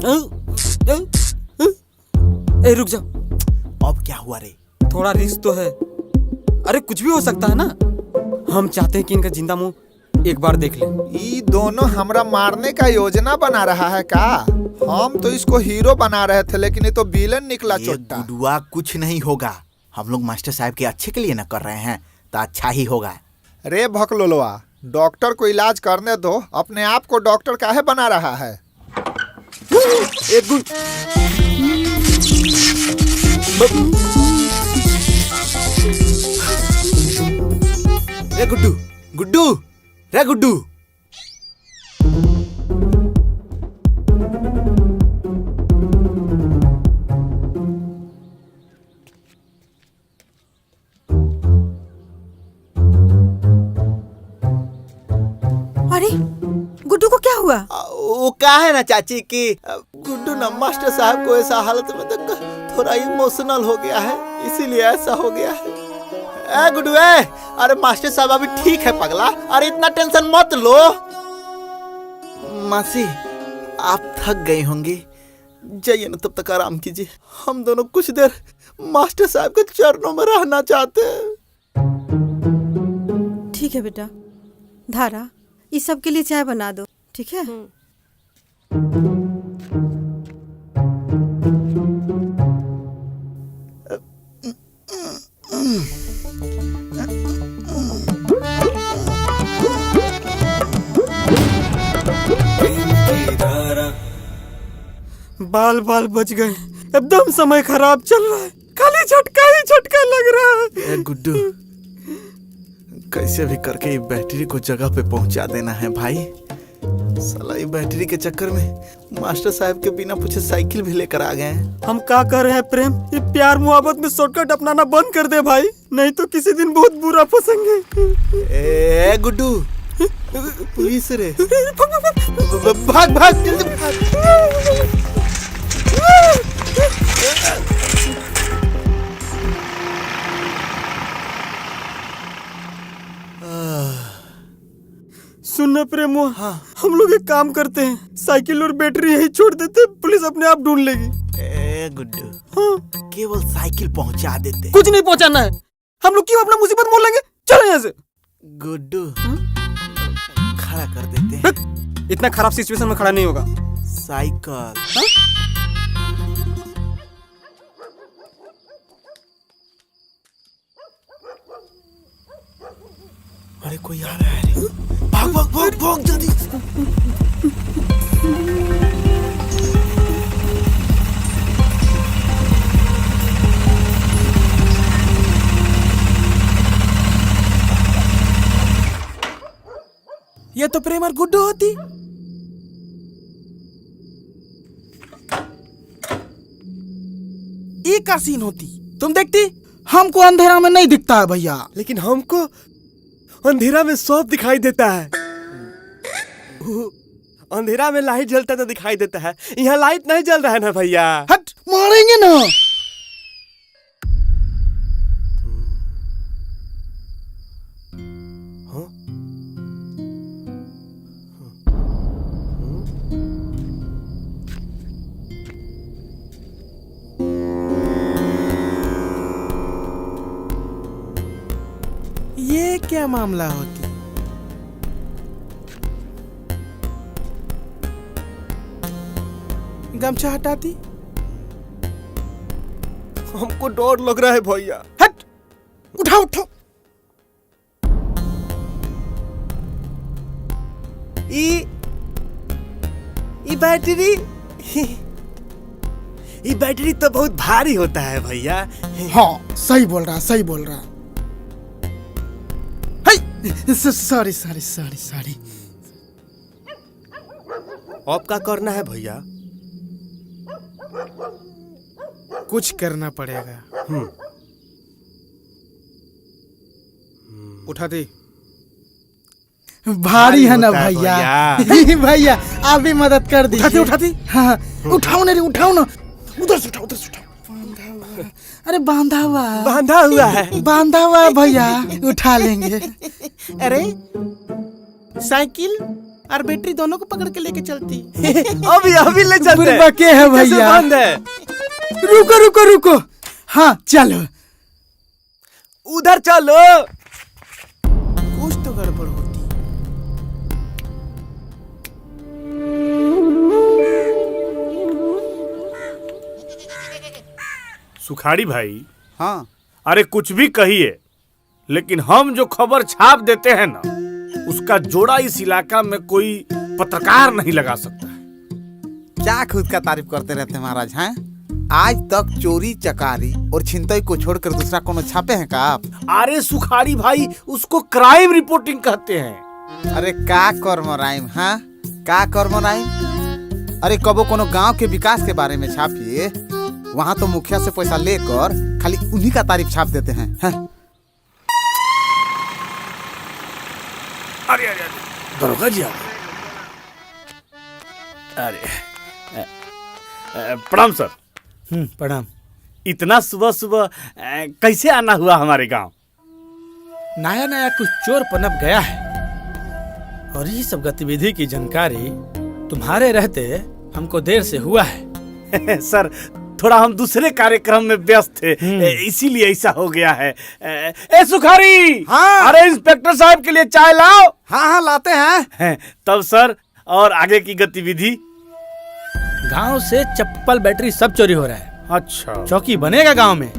ए रुक जा। अब क्या हुआ रे? थोड़ा रिस्क तो है। अरे कुछ भी हो सकता है ना। हम चाहते हैं कि इनका जिंदा मुंह एक बार देख लें। ये दोनों हमरा मारने का योजना बना रहा है का? हम तो इसको हीरो बना रहे थे, लेकिन ये तो विलन निकला ये चोट्टा। गुडुआ कुछ नहीं होगा। हम लोग मास्टर साहब के अच्छे के लिए न कर रहे हैं, तो अच्छा ही होगा। रे भकलोलवा, डॉक्टर को इलाज करने दो, अपने आप को डॉक्टर काहे बना रहा है? एक गुड रे गुड्डू, गुड्डू, रे गुड्डू। अरे गुड्डू को क्या हुआ? वो क्या है ना चाची कि गुड्डू ना मास्टर साहब को ऐसा हालत में देख थोड़ा इमोशनल हो गया है, इसीलिए ऐसा हो गया है। ए गुड्डू, अरे मास्टर साहब अभी ठीक है पगला, अरे इतना टेंशन मत लो। मासी आप थक गई होंगी, जाइए ना, तब तक आराम कीजिए। हम दोनों कुछ देर मास्टर साहब के चरणों में रहना चाहते हैं। ठीक है बेटा, धारा इस सब के लिए चाय बना दो, ठीक है? बाल बाल बच गए। एकदम समय खराब चल रहा है, खाली झटका ही झटका लग रहा है। गुड्डू, कैसे भी करके ये बैटरी को जगह पे पहुंचा देना है भाई। साला ये बैटरी के चक्कर में मास्टर साहब के बिना पूछे साइकिल भी लेकर आ गए हैं। हम क्या कर रहे हैं प्रेम? ये प्यार मोहब्बत में शॉर्टकट अपनाना बंद कर दे भाई, नहीं तो किसी दिन बहुत बुरा फंसेंगे। ए गुड्डू, पुलिस रे, भाग भाग जल्दी भाग। सुनना प्रेमो, हाँ। हम लोग एक काम करते हैं, साइकिल और बैटरी यही छोड़ देते, पुलिस अपने आप ढूंढ लेगी। ए गुड्डू, हाँ। केवल साइकिल पहुंचा देते। कुछ नहीं पहुंचाना है, हम लोग क्यों अपना मुसीबत मोल लेंगे? चलो यहाँ से। गुड्डू, खड़ा कर देते हैं। इतना खराब सिचुएशन में खड़ा नहीं होगा। साइकिल। अरे कोई आ रहा है रे। भाग भाग भाग भाग जल्दी। ये तो प्रेम और गुड्डू होती। एक का सीन होती, तुम देखती। हमको अंधेरा में नहीं दिखता है भैया, लेकिन हमको अंधेरा में सब दिखाई देता है। अंधेरा में लाइट जलता तो दिखाई देता है, यहाँ लाइट नहीं जल रहा है ना भैया। हट, मारेंगे ना। ये क्या मामला होती? गमछा हटाती। हमको डर लग रहा है भैया। हट, उठाओ उठाओ। ये बैटरी तो बहुत भारी होता है भैया। हाँ सही बोल रहा, सही बोल रहा। Sorry sorry sorry sorry. अब क्या करना है भैया? कुछ करना पड़ेगा। उठा दे। भारी है ना भैया। भैया आप भी मदद कर दीजिए। उठाती। हाँ उठाओ ना रे, उठाओ ना। उधर से उठाओ, उधर से उठाओ। अरे बांधा हुआ है बांधा हुआ है भैया, उठा लेंगे। अरे साइकिल और बैटरी दोनों को पकड़ के लेके चलती। अभी अभी ले चलते बुढ़वा के है कैसे भैया। बंद है? रुको रुको रुको, हाँ चलो। उधर चलो। कुछ तो गड़बड़ होती। सुखाड़ी भाई, हाँ अरे कुछ भी कहिए, लेकिन हम जो खबर छाप देते हैं ना, उसका जोड़ा इस इलाका में कोई पत्रकार नहीं लगा सकता है। क्या खुद का तारीफ करते रहते हैं महाराज हैं? आज तक चोरी चकारी और छिनतई को छोड़कर दूसरा कोनो छापे हैं का आप? अरे सुखाड़ी भाई, उसको क्राइम रिपोर्टिंग कहते हैं। अरे का कर्मराइम, हाँ का कर्मराइम? अरे कबो कोनो गांव के विकास के बारे में छापिए, वहाँ तो मुखिया से पैसा लेकर खाली उन्हीं का तारीफ छाप देते हैं, हाँ? अरे अरे दरोगा जी आ गए। अरे प्रणाम सर। प्रणाम। इतना सुबह सुबह कैसे आना हुआ हमारे गांव? नया नया कुछ चोर पनप गया है और ये सब गतिविधि की जानकारी तुम्हारे रहते हमको देर से हुआ है। सर थोड़ा हम दूसरे कार्यक्रम में व्यस्त थे, इसीलिए ऐसा हो गया है। ए सुखारी, हाँ। अरे इंस्पेक्टर साहब के लिए चाय लाओ। हाँ हाँ लाते हैं। तब सर, और आगे की गतिविधि? गांव से चप्पल बैटरी सब चोरी हो रहा है। अच्छा, चौकी बनेगा गांव में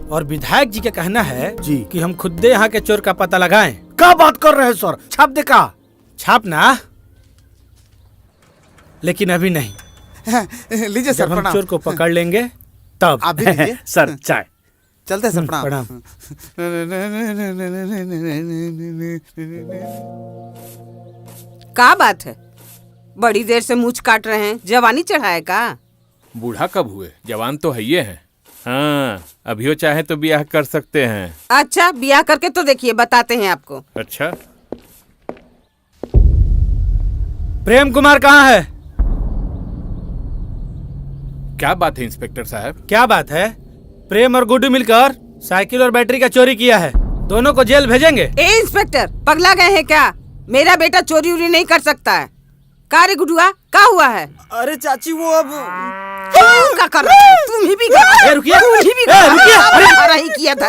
और विधायक जी का कहना है जी कि हम खुद यहाँ के चोर का पता लगाएं। क्या बात कर रहे हैं सर? छाप दे का? छापना, लेकिन अभी नहीं। लीजिए सर जब हम प्रणाम। चोर को पकड़ लेंगे तब। आप भी लीजिए। सर चाय। चलते हैं सर प्रणाम। प्रणाम। का बात है, बड़ी देर से मूछ काट रहे हैं, जवानी चढ़ाए का? बूढ़ा कब हुए, जवान तो है ये है। हाँ, अभियो चाहे तो ब्याह कर सकते हैं। अच्छा, ब्याह करके तो देखिए, बताते हैं आपको। अच्छा, प्रेम कुमार कहाँ है? क्या बात है इंस्पेक्टर साहब? क्या बात है? प्रेम और गुड्डू मिलकर साइकिल और बैटरी का चोरी किया है, दोनों को जेल भेजेंगे। ए इंस्पेक्टर, पगला गए हैं क्या? मेरा बेटा चोरी उरी नहीं कर सकता है। का रे गुडुआ, का हुआ है? अरे चाची वो अब क्या कर रहे हो? तुम ही भी कर, रुकिए, तुम ही भी कर ही किया था।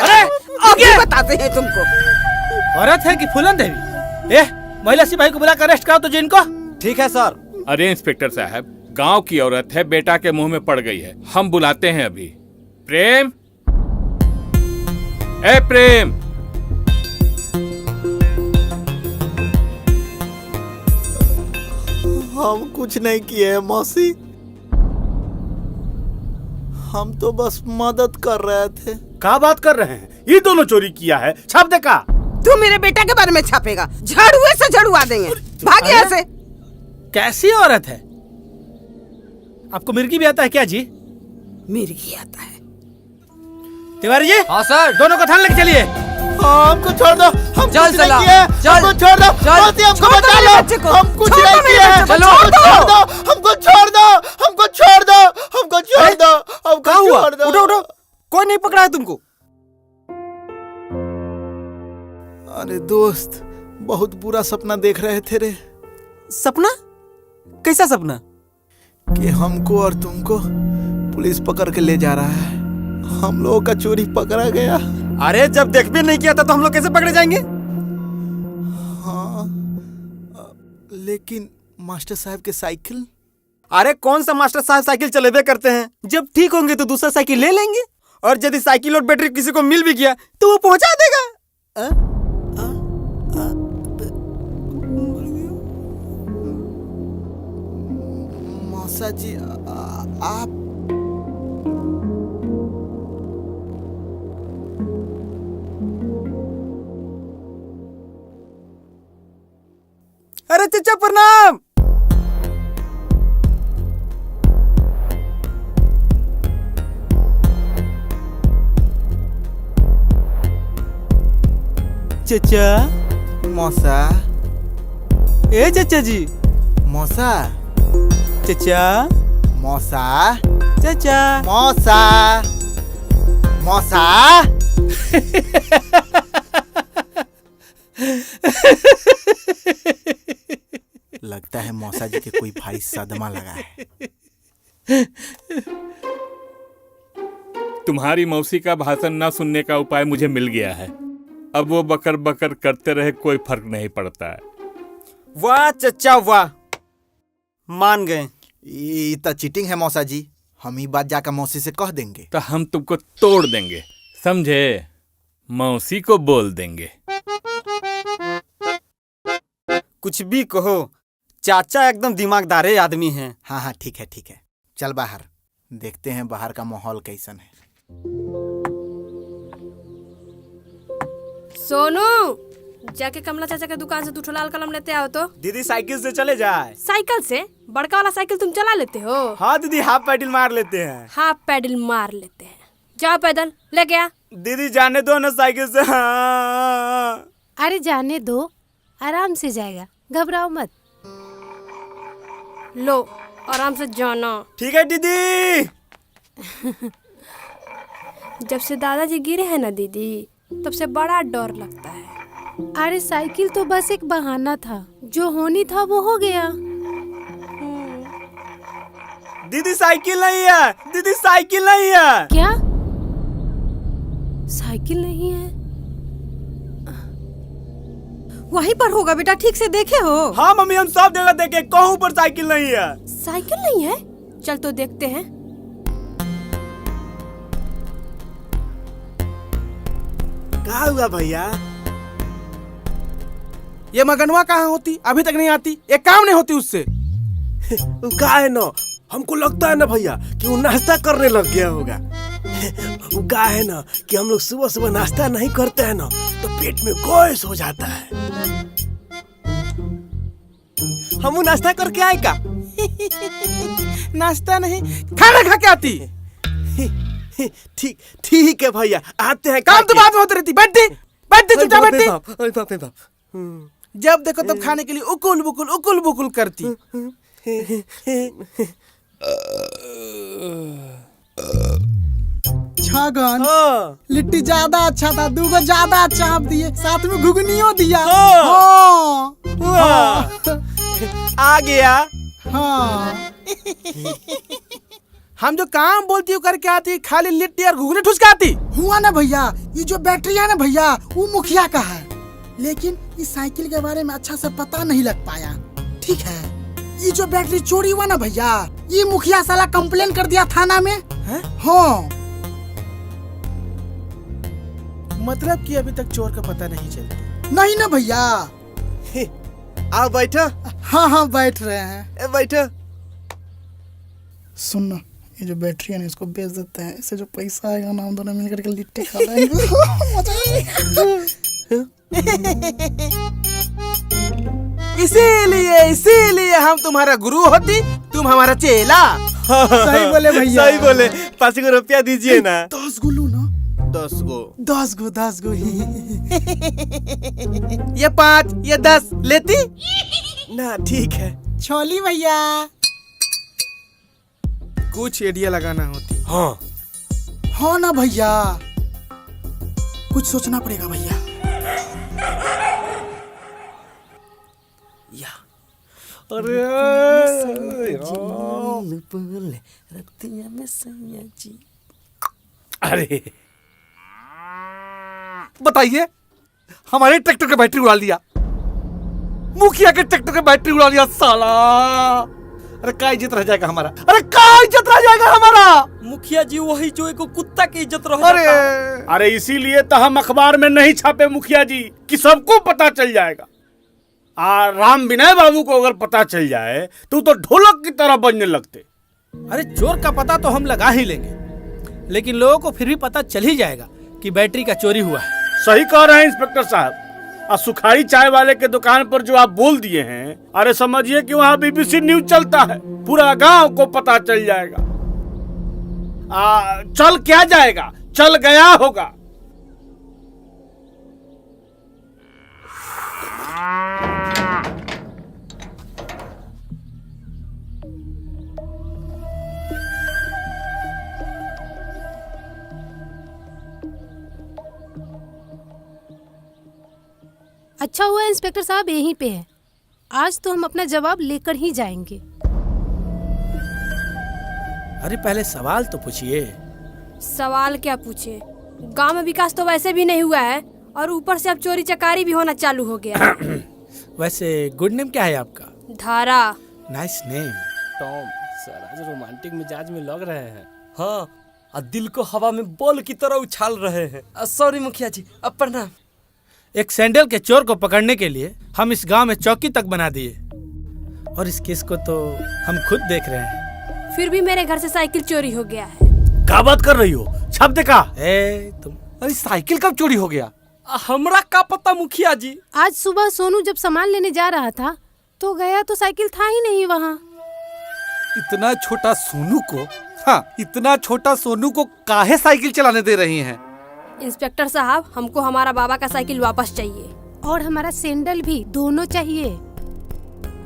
अभी बताते हैं तुमको। औरत है कि फूलन देवी? महिला सिपाही को बुलाकर अरेस्ट कराओ तो जिनको। ठीक है सर। अरे इंस्पेक्टर साहब, गांव की औरत है, बेटा के मुंह में पड़ गई है, हम बुलाते हैं अभी। प्रेम, ए प्रेम। हम कुछ नहीं किए हैं मौसी, हम तो बस मदद कर रहे थे। क्या बात कर रहे हैं? ये दोनों चोरी किया है, छाप दे का? तू मेरे बेटा के बारे में छापेगा, झाड़ुए से झड़ुआ देंगे। भाग यहाँ से। कैसी औरत है? आपको मिर्गी भी आता है क्या जी? मिर्गी आता है। तिवारी जी। हाँ सर। दोनों को थाने लेके चलिए। हमको छोड़ दो, हम चल कुछ चला, नहीं किए। चल, हमको छोड़ दो, चल। मौसी हमको छोड़ दो बचा मेरे लो। बच्चे को। हम कुछ छोड़ दो नहीं मेरे किए। बच्चे को, हमको छोड़ छोड़ दो। दो, हमको छोड़ दो, हमको छोड़ दो, हमको छोड़ दो, हमको क्या हुआ? छोड़ दो। उठो उठो, कोई नहीं पकड़ा है तुमको। अरे दोस्त, बहुत बुरा सपना देख रहे थे रे, सपना? कैसा सपना? कि हमको और तुमको पुलिस पकड़ के ले जा रहा है। हम लोगों का चोरी पकड़ा गया। अरे जब देख भी नहीं किया था तो हम लोग कैसे पकड़े जाएंगे? हाँ, लेकिन मास्टर साहब के साइकिल? अरे कौन सा मास्टर साहब साइकिल चलेबे करते हैं? जब ठीक होंगे तो दूसरा साइकिल ले लेंगे, और यदि साइकिल और बैटरी किसी को मिल भी गया तो वो पहुंचा देगा। मौसा जी, आप अरे चचा प्रणाम। चचा। मौसा, ए चचा जी। मौसा, चचा। मौसा, चचा। मौसा, मौसा। लगता है मौसा जी के कोई भारी सदमा लगा है। तुम्हारी मौसी का भाषण ना सुनने का उपाय मुझे मिल गया है। अब वो बकर बकर करते रहे, कोई फर्क नहीं पड़ता है। वाह चचा वाह, मान गए। ये तो चीटिंग है मौसा जी, हम ही बात जाकर मौसी से कह देंगे। तो हम तुमको तोड़ देंगे, समझे? मौसी को बोल देंगे। कुछ भी कहो, चाचा एकदम दिमागदारे आदमी हैं। हाँ हाँ ठीक है ठीक है, चल बाहर देखते हैं बाहर का माहौल कैसन है। सोनू, जाके कमला चाचा के दुकान से 2 लाल कलम लेते आओ तो। दीदी साइकिल से चले जाए। साइकिल से? बड़का वाला साइकिल तुम चला लेते हो? हाँ दीदी, हाफ पैडल मार लेते हैं। हाफ पैडल मार लेते हैं। जाओ पैदल लेके आ। दीदी जाने दो ना साइकिल से। हाँ। अरे जाने दो, आराम से जाएगा, घबराओ मत। लो आराम से जाना। ठीक है दीदी। जब से दादाजी गिरे हैं ना दीदी, तब से बड़ा डर लगता है। अरे साइकिल तो बस एक बहाना था, जो होनी था वो हो गया। दीदी साइकिल नहीं है, दीदी साइकिल नहीं है। क्या साइकिल नहीं है? वहीं पर होगा बेटा, ठीक से देखे हो? हाँ मम्मी, हम सब जगह देखे, कहूँ पर साइकिल नहीं है। साइकिल नहीं है? चल तो देखते हैं। क्या हुआ भैया? ये मगनवा कहाँ होती, अभी तक नहीं आती? एक काम नहीं होती उससे। क्या है ना, हमको लगता है ना भैया कि वो नाश्ता करने लग गया होगा। वो क्या है ना कि हम लोग सुबह सुबह नाश्ता नहीं करते हैं ना तो पेट में गैस हो जाता है। हम वो नाश्ता करके आए का? नाश्ता नहीं, खाना खा के आती। ठीक ठीक है भैया, आते हैं। काम तो बाद में होती रहती। बैठती चुपचाप बैठती। बाप रे बाप। जब देखो तब खाने के लिए उकुल बुकुल करती। छगन, लिट्टी ज्यादा अच्छा था, 2 ज्यादा चाप दिए, साथ में घुगनियों दिया। आ गया। हाँ। हम जो काम बोलती हूँ करके आती, खाली लिट्टी और घुगनी ठुसकाती। हुआ ना भैया, ये जो बैटरी है ना भैया, वो मुखिया का है, लेकिन इस साइकिल के बारे में अच्छा से पता नहीं लग पाया। ठीक है, ये जो बैटरी चोरी हुआ ना भैया, ये मुखिया साला कंप्लेन कर दिया थाना में। हाँ। मतलब कि अभी तक चोर का पता नहीं चलता? नहीं ना भैया। आओ बैठो। हाँ बैठ रहे हैं। बैठो। सुन ना, ये जो बैटरी है ना, इसको बेच देते हैं, इससे जो पैसा आएगा ना, हम दोनों मिलकर के लिट्टी खा लेंगे। इसीलिए हम तुम्हारा गुरु होती, तुम हमारा चेला। सही बोले भैया, सही बोले। 5 रुपया दीजिए ना। 10 गो लो ना। 10 गो। ये 5, ये 10 लेती ना। ठीक है छोली भैया। कुछ एडिया लगाना होती। हाँ ना भैया, कुछ सोचना पड़ेगा भैया। अरे अरे बताइए, हमारे ट्रैक्टर का बैटरी उड़ा लिया, मुखिया के ट्रैक्टर का बैटरी उड़ा लिया साला। अरे क्या इज्जत रह जाएगा हमारा? अरे क्या इज्जत रह जाएगा हमारा? मुखिया जी वही जो एक कुत्ता की इज्जत रह जाता है। अरे इसीलिए तो हम अखबार में नहीं छापे मुखिया जी, कि सबको पता चल जाएगा। राम विनय बाबू को अगर पता चल जाए तो ढोलक की तरह बजने लगते। अरे चोर का पता तो हम लगा ही लेंगे, लेकिन लोगों को फिर भी पता चल ही जाएगा कि बैटरी का चोरी हुआ है। सही कह रहे हैं इंस्पेक्टर साहब। और सुखाड़ी चाय वाले के दुकान पर जो आप बोल दिए हैं, अरे समझिए कि वहाँ BBC न्यूज चलता है, पूरा गांव को पता चल जाएगा। चल क्या जाएगा, चल गया होगा। अच्छा हुआ इंस्पेक्टर साहब यहीं पे है, आज तो हम अपना जवाब लेकर ही जाएंगे। अरे पहले सवाल तो पूछिए। सवाल क्या पूछे? गांव में विकास तो वैसे भी नहीं हुआ है और ऊपर से अब चोरी चकारी भी होना चालू हो गया। वैसे गुड नेम क्या है आपका? धारा। Nice name. टॉम सर आज रोमांटिक मिजाज में लग रहे हैं। हाँ, और दिल को हवा में बॉल की तरह उछाल रहे हैं। सॉरी मुखिया जी, अब प्रणाम। एक सैंडल के चोर को पकड़ने के लिए हम इस गांव में चौकी तक बना दिए और इस केस को तो हम खुद देख रहे हैं। फिर भी मेरे घर से साइकिल चोरी हो गया है। क्या बात कर रही हो? छाप देखा? तुम अरे साइकिल कब चोरी हो गया? हमरा का पता मुखिया जी। आज सुबह सोनू जब सामान लेने जा रहा था तो गया तो साइकिल था ही नहीं वहाँ। इतना छोटा सोनू को, हाँ इतना छोटा सोनू को काहे साइकिल चलाने दे रही हैं? इंस्पेक्टर साहब, हमको हमारा बाबा का साइकिल वापस चाहिए और हमारा सैंडल भी, दोनों चाहिए।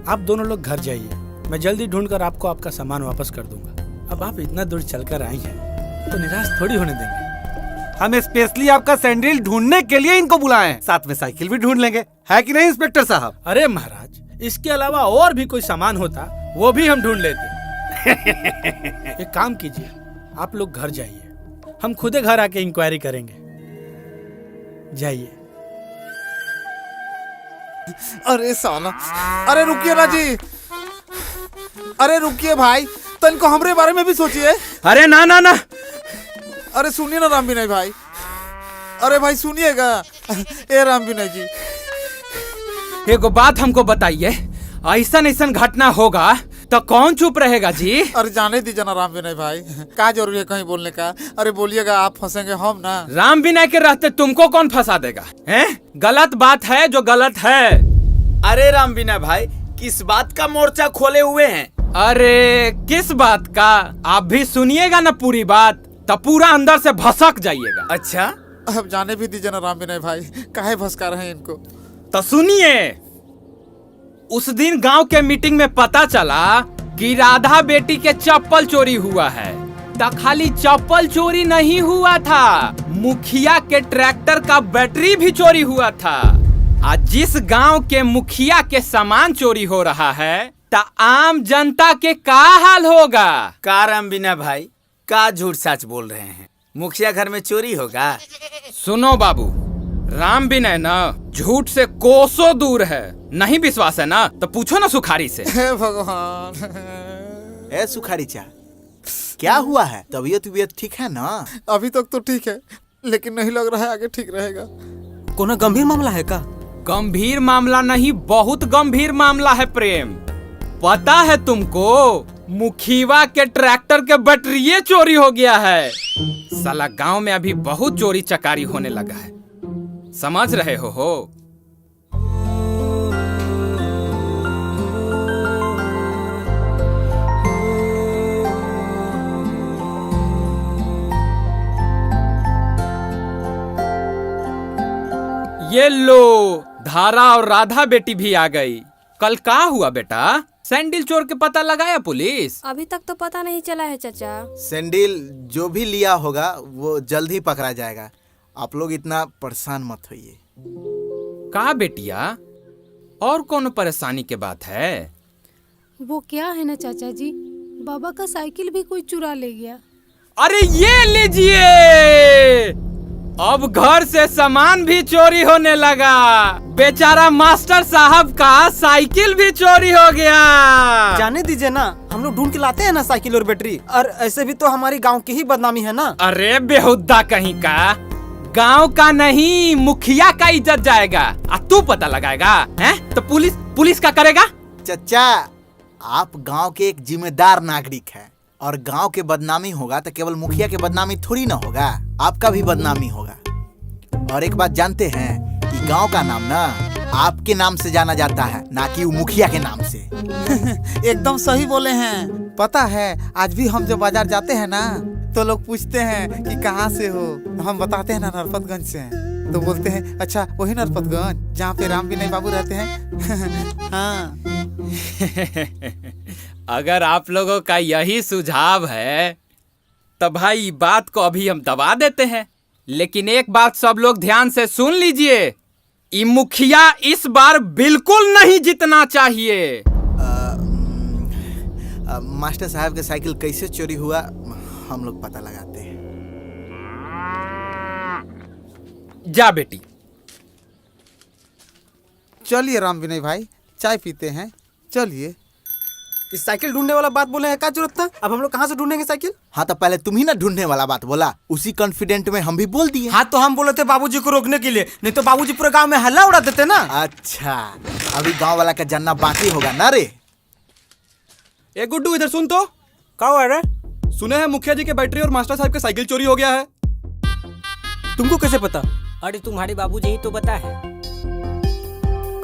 आप दोनों लोग घर जाइए, मैं जल्दी ढूंढकर आपको आपका सामान वापस कर दूंगा। अब आप इतना दूर चलकर आई हैं तो निराश थोड़ी होने देंगे। हम स्पेशली आपका सैंडल ढूंढने के लिए इनको बुलाए हैं, साथ में साइकिल भी ढूंढ लेंगे, है कि नहीं इंस्पेक्टर साहब? अरे महाराज, इसके अलावा और भी कोई सामान होता वो भी हम ढूंढ लेते। एक काम कीजिए, आप लोग घर जाइए, हम खुदे घर आके इंक्वायरी करेंगे। जाइए। अरे साला, अरे रुकिए ना जी, अरे रुकिए भाई, तो इनको हमरे बारे में भी सोचिए। अरे ना ना ना, अरे सुनिए ना राम विनय भाई, अरे भाई सुनिएगा। ए राम विनय जी, एगो बात हमको बताइए, ऐसा ऐसा घटना होगा तो कौन चुप रहेगा जी? अरे जाने दीजिए ना राम विनय भाई, क्या जरूरी है कहीं बोलने का? अरे बोलिएगा, आप फंसेंगे हम ना। राम विनय के रहते तुमको कौन फंसा देगा? हैं? गलत बात है जो गलत है। अरे राम विनय भाई, किस बात का मोर्चा खोले हुए हैं? अरे किस बात का? आप भी सुनिएगा ना पूरी बात, तो पूरा अंदर से भसक जाइएगा। अच्छा, अब जाने भी दीजिए ना राम विनय भाई, काहे भसका रहे हैं इनको? तो सुनिए, उस दिन गांव के मीटिंग में पता चला कि राधा बेटी के चप्पल चोरी हुआ है। तो खाली चप्पल चोरी नहीं हुआ था, मुखिया के ट्रैक्टर का बैटरी भी चोरी हुआ था। आज जिस गांव के मुखिया के सामान चोरी हो रहा है, तो आम जनता के क्या हाल होगा? का राम विनय भाई, का झूठ सच बोल रहे हैं? मुखिया घर में चोरी होगा? सुनो बाबू, राम विनय ना झूठ से कोसों दूर है। नहीं विश्वास है ना तो पूछो ना सुखारी से। हे भगवान। ए सुखारी चा, क्या हुआ है? तबीयत ठीक है ना? अभी तक तो ठीक है, लेकिन नहीं लग रहा है आगे ठीक रहेगा। कोनो गंभीर मामला है का? गंभीर मामला नहीं, बहुत गंभीर मामला है प्रेम। पता है तुमको, मुखिया के ट्रैक्टर के बैटरी चोरी हो गया है। साला गांव में अभी बहुत चोरी चकारी होने लगा है, समझ रहे हो? ये लो, धारा और राधा बेटी भी आ गई। कल क्या हुआ बेटा? सैंडल चोर के पता लगाया पुलिस? अभी तक तो पता नहीं चला है चाचा। सैंडल जो भी लिया होगा वो जल्द ही पकड़ा जाएगा, आप लोग इतना परेशान मत होइए। का बेटिया, और कौन परेशानी के बात है? वो क्या है ना चाचा जी, बाबा का साइकिल भी कोई चुरा ले गया। अरे ये लीजिए, अब घर से सामान भी चोरी होने लगा। बेचारा मास्टर साहब का साइकिल भी चोरी हो गया। जाने दीजिए ना, हम लोग ढूंढ के लाते हैं ना साइकिल और बैटरी, और ऐसे भी तो हमारी गांव की ही बदनामी है ना। अरे बेहुद्दा कहीं का, गांव का नहीं मुखिया का इज्जत जाएगा। तू पता लगाएगा हैं? तो पुलिस का करेगा? चचा, आप गांव के एक जिम्मेदार नागरिक हैं, और गांव के बदनामी होगा तो केवल मुखिया के बदनामी थोड़ी ना होगा, आपका भी बदनामी होगा। और एक बात जानते हैं कि गांव का नाम ना आपके नाम से जाना जाता है, ना कि वो मुखिया के नाम से। एकदम सही बोले हैं। पता है, आज भी हम जब बाजार जाते हैं ना तो लोग पूछते हैं कि कहाँ से हो, हम बताते हैं ना नरपतगंज से हैं, तो बोलते हैं अच्छा वही नरपतगंज जहाँ पे राम विनय बाबू रहते हैं। हाँ। अगर आप लोगों का यही सुझाव है तो भाई बात को अभी हम दबा देते हैं, लेकिन एक बात सब लोग ध्यान से सुन लीजिए, ये मुखिया इस बार बिल्कुल नहीं जीतना चाहिए। मास्टर साहब के साइकिल कैसे चोरी हुआ हम लोग पता लगाते हैं। जा बेटी। चलिए राम विनय भाई, चाय पीते हैं, चलिए। इस साइकिल ढूंढने वाला बात बोले हैं, क्या जरूरत था? अब हम लोग कहाँ से ढूंढेंगे साइकिल? हाँ तो पहले तुम ही ना ढूंढने वाला बात बोला, उसी कॉन्फिडेंट में हम भी बोल दिए। हाँ तो हम बोले थे बाबूजी को रोकने के लिए, नहीं तो बाबूजी पूरे गांव में हल्ला उड़ा देते ना। अच्छा, अभी गांव वाला का जानना बाकी होगा ना रे। ए गुड्डू, इधर सुन तो। क्या हुआ रे? सुने हैं मुखिया जी के बैटरी और मास्टर साहब के साइकिल चोरी हो गया है। तुमको कैसे पता? अरे तुम्हारे बाबूजी ही तो बता है।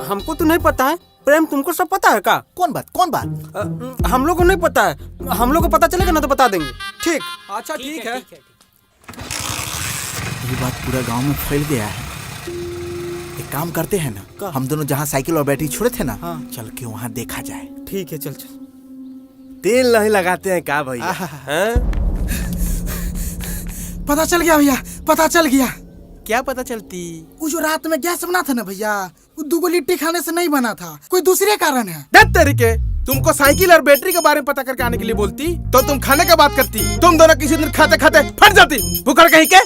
हमको तो नहीं पता है। प्रेम, तुमको सब पता है का? कौन बात? हम लोग को नहीं पता है। हम लोग को पता चलेगा ना तो बता देंगे। ठीक? अच्छा ठीक है। ये बात पूरा गांव में फैल गया है। एक काम करते हैं ना, हम दोनों जहाँ साइकिल और बैटरी छोड़े थे ना, चल के वहाँ देखा जाए। ठीक है, चल चल। तेल नहीं लगाते हैं का भैया? पता चल गया भैया, पता चल गया। क्या पता चलती? वो जो रात में गैस बना था ना भैया, वो 2 लिट्टी खाने से नहीं बना था, कोई दूसरे कारण है। दस तरीके तुमको साइकिल और बैटरी के बारे में पता करके आने के लिए बोलती तो तुम खाने का बात करती। तुम दोनों किसी दिन खाते खाते फट जाती भूखड़ कहीं के।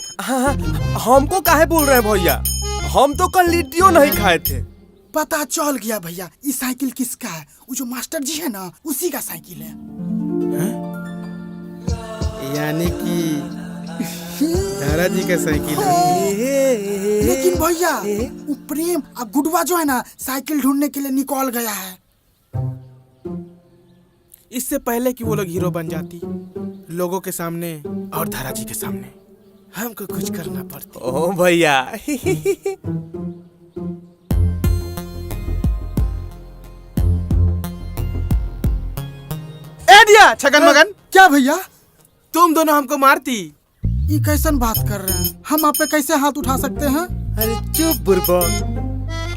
हमको काहे बोल रहे हैं भैया? हम तो कल लिट्टियों नहीं खाए थे। पता चल गया भैया, ये साइकिल किसका है? वो जो मास्टर जी है ना, उसी का साइकिल है। यानी कि धारा जी का साइकिल है। लेकिन भैया, वो प्रेम और गुडवा जो है ना, साइकिल ढूंढने के लिए निकल गया है। इससे पहले कि वो लोग हीरो बन जाती लोगों के सामने और धारा जी के सामने, हमको कुछ करना पड़ता। ओ भैया दिया छगन मगन। क्या भैया? तुम दोनों हमको मारती। ये कैसन बात कर रहे हैं? हम आप पे कैसे हाथ उठा सकते हैं? अरे चुप बुर्बक।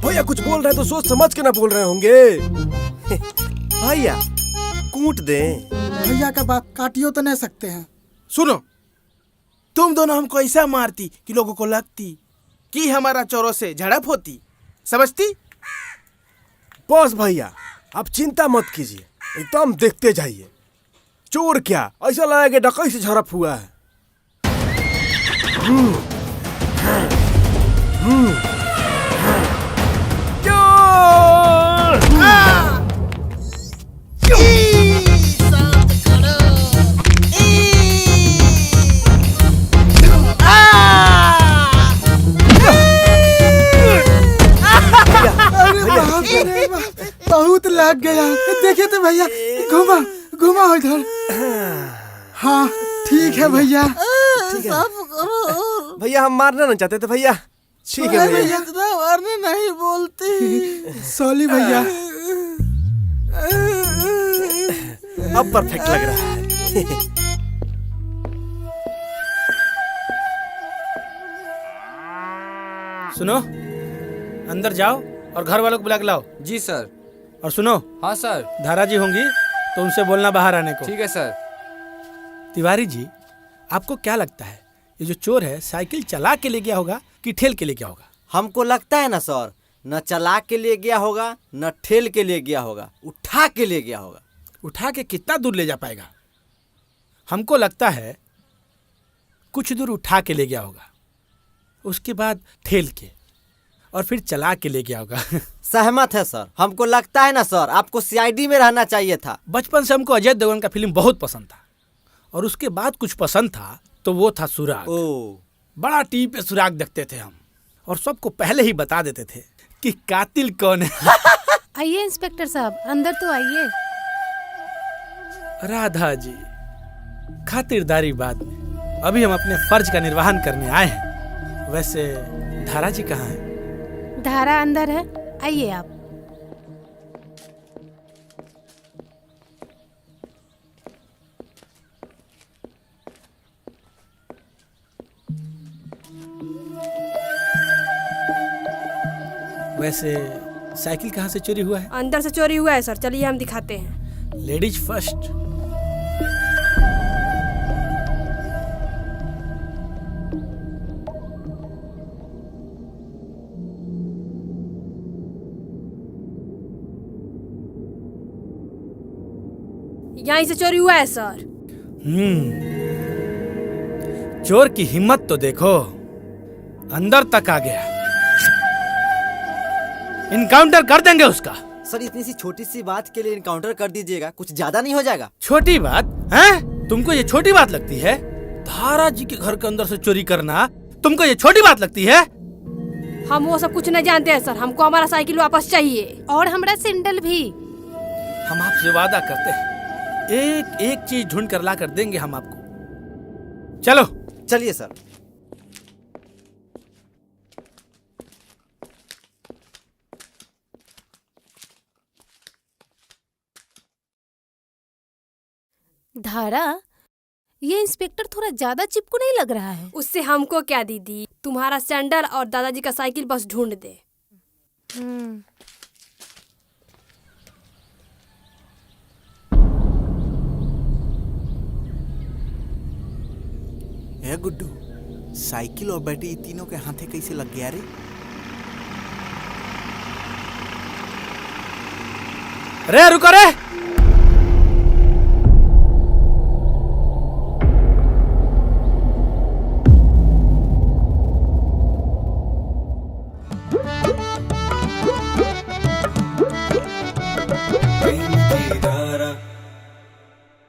भैया कुछ बोल रहे हैं तो सोच समझ के ना बोल रहे होंगे। भैया कूट दे। भैया का बात काटियो तो नहीं सकते हैं। सुनो, तुम दोनों हमको ऐसा मारती कि लोगों को लगती कि हमारा चोरों से झड़प होती, समझती? बस भैया आप चिंता मत कीजिए, एकदम देखते जाइए। चोर क्या, ऐसा लगा कि डकैत से झड़प हुआ है। बहुत लग गया। देखे तो भैया, घुमा घुमा इधर। हाँ ठीक है भैया। भैया हम मारना नहीं चाहते थे भैया। ठीक है भैया। इतना मारने नहीं बोलती। सॉरी भैया। अब परफेक्ट लग रहा है। सुनो, अंदर जाओ और घर वालों को बुला के लाओ। जी सर। और सुनो। हाँ सर। धारा जी होंगी तो उनसे बोलना बाहर आने को। ठीक है सर। तिवारी जी, आपको क्या लगता है ये जो चोर है साइकिल चला के ले गया होगा कि ठेल के ले गया होगा? हमको लगता है ना सर, न चला के ले गया होगा न ठेल के ले गया होगा, उठा के ले गया होगा। उठा के कितना दूर ले जा पाएगा? हमको लगता है कुछ दूर उठा के ले गया होगा, उसके बाद ठेल के और फिर चला के ले गया होगा। सहमत है सर। हमको लगता है ना सर, आपको सीआईडी में रहना चाहिए था। बचपन से हमको अजय देवगन का फिल्म बहुत पसंद था और उसके बाद कुछ पसंद था तो वो था सुराग। बड़ा टीवी पे सुराग देखते थे हम और सबको पहले ही बता देते थे कि कातिल कौन है। आइए इंस्पेक्टर साहब, अंदर तो आइए। राधा जी, खातिरदारी बाद में, अभी हम अपने फर्ज का निर्वहन करने आए हैं। वैसे धारा जी कहाँ हैं? धारा अंदर है, आइए आप। वैसे साइकिल कहाँ से चोरी हुआ है? अंदर से चोरी हुआ है सर, चलिए हम दिखाते हैं। Ladies first. कहीं से चोरी हुआ है सर। चोर की हिम्मत तो देखो, अंदर तक आ गया। इनकाउंटर कर देंगे उसका। सर इतनी सी छोटी सी बात के लिए इनकाउंटर कर दीजिएगा, कुछ ज्यादा नहीं हो जाएगा? छोटी बात है? तुमको ये छोटी बात लगती है? धारा जी के घर के अंदर से चोरी करना तुमको ये छोटी बात लगती है? हम वो सब कुछ नहीं जानते हैं सर, हमको हमारा साइकिल वापस चाहिए और हमारा सैंडल भी। हम आपसे वादा करते हैं, एक एक चीज ढूंढ कर ला कर देंगे हम आपको। चलो चलिए सर। धारा, ये इंस्पेक्टर थोड़ा ज्यादा चिपकू नहीं लग रहा है? उससे हमको क्या दीदी, तुम्हारा सैंडल और दादाजी का साइकिल बस ढूंढ दे। ए गुड्डू, साइकिल और बैटरी तीनों के हाथे कैसे लग गया रे? रे रुको रे,